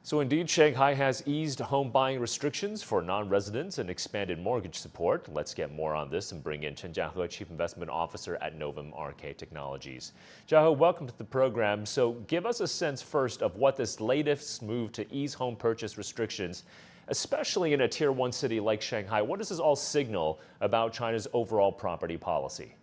So indeed, Shanghai has eased home buying restrictions for non-residents and expanded mortgage support. Let's get more on this and bring in Chen Jiahe, Chief Investment Officer at Novum RK Technologies. Jiahe, welcome to the program. So give us a sense first of what this latest move to ease home purchase restrictions, especially in a Tier 1 city like Shanghai. What does this all signal about China's overall property policy?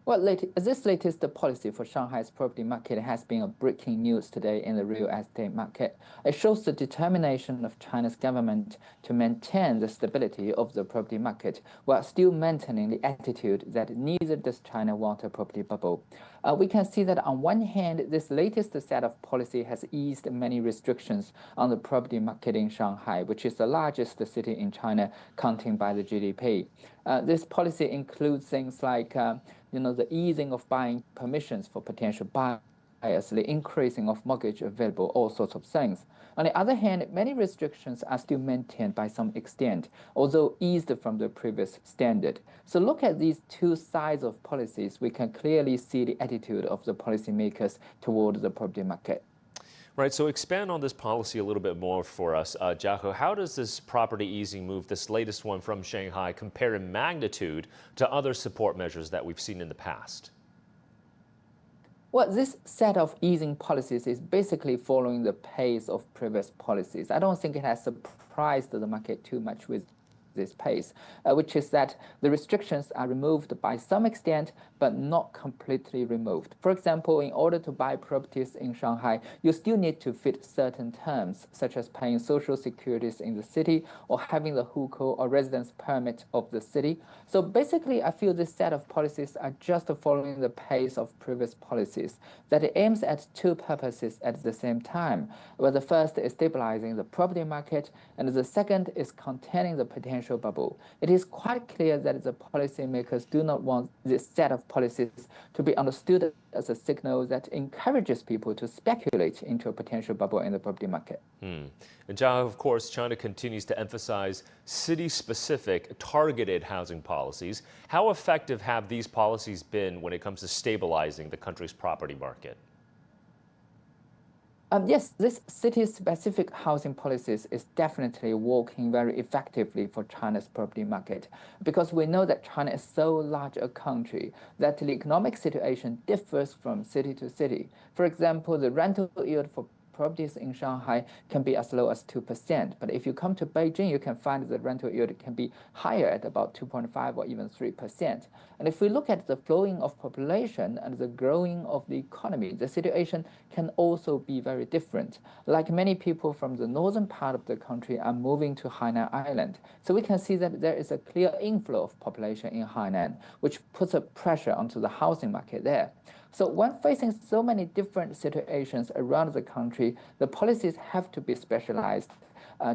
Well, this latest policy for Shanghai's property market has been a breaking news today in the real estate market. It shows the determination of China's government to maintain the stability of the property market while still maintaining the attitude that neither does China want a property bubble. We can see that on one hand, this latest set of policy has eased many restrictions on the property market in Shanghai, which is the largest city in China, counting by the GDP. This policy includes things like the easing of buying permissions for potential buyers, the increasing of mortgage available, all sorts of things. On the other hand, many restrictions are still maintained by some extent, although eased from the previous standard. So look at these two sides of policies, we can clearly see the attitude of the policymakers toward the property market. Right, so expand on this policy a little bit more for us. Jiahe, how does this property easing move, this latest one from Shanghai, compare in magnitude to other support measures that we've seen in the past? Well, this set of easing policies is basically following the pace of previous policies. I don't think it has surprised the market too much with this pace, which is that the restrictions are removed by some extent, but not completely removed. For example, in order to buy properties in Shanghai, you still need to fit certain terms, such as paying social securities in the city or having the hukou or residence permit of the city. So basically, I feel this set of policies are just following the pace of previous policies, that it aims at two purposes at the same time, where the first is stabilizing the property market, and the second is containing the potential bubble. It is quite clear that the policymakers do not want this set of policies to be understood as a signal that encourages people to speculate into a potential bubble in the property market. And Jiahe, of course, China continues to emphasize city-specific, targeted housing policies. How effective have these policies been when it comes to stabilizing the country's property market? Yes, this city-specific housing policies is definitely working very effectively for China's property market, because we know that China is so large a country that the economic situation differs from city to city. For example, the rental yield for properties in Shanghai can be as low as 2%. But if you come to Beijing, you can find the rental yield can be higher at about 2.5 or even 3%. And if we look at the flowing of population and the growing of the economy, the situation can also be very different. Like many people from the northern part of the country are moving to Hainan Island. So we can see that there is a clear inflow of population in Hainan, which puts a pressure onto the housing market there. So when facing so many different situations around the country, the policies have to be specialized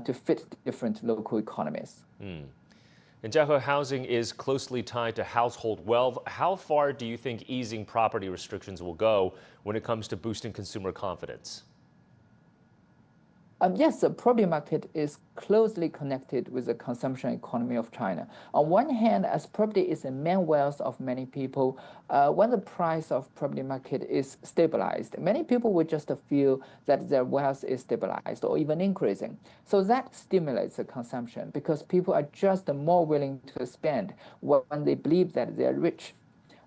to fit different local economies. And Jiahe, housing is closely tied to household wealth. How far do you think easing property restrictions will go when it comes to boosting consumer confidence? Yes, the property market is closely connected with the consumption economy of China. On one hand, as property is the main wealth of many people, when the price of property market is stabilized, many people will just feel that their wealth is stabilized or even increasing. So that stimulates the consumption because people are just more willing to spend when they believe that they are rich.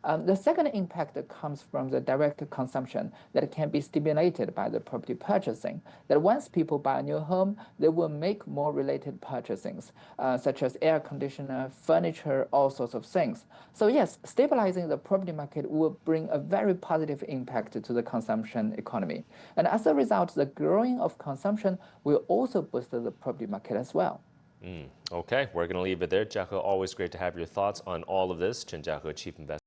The second impact comes from the direct consumption that can be stimulated by the property purchasing. That once people buy a new home, they will make more related purchasings, such as air conditioner, furniture, all sorts of things. So yes, stabilizing the property market will bring a very positive impact to the consumption economy. And as a result, the growing of consumption will also boost the property market as well. Okay, we're going to leave it there. Jiahe, always great to have your thoughts on all of this. Chen Jiahe, Chief Investor.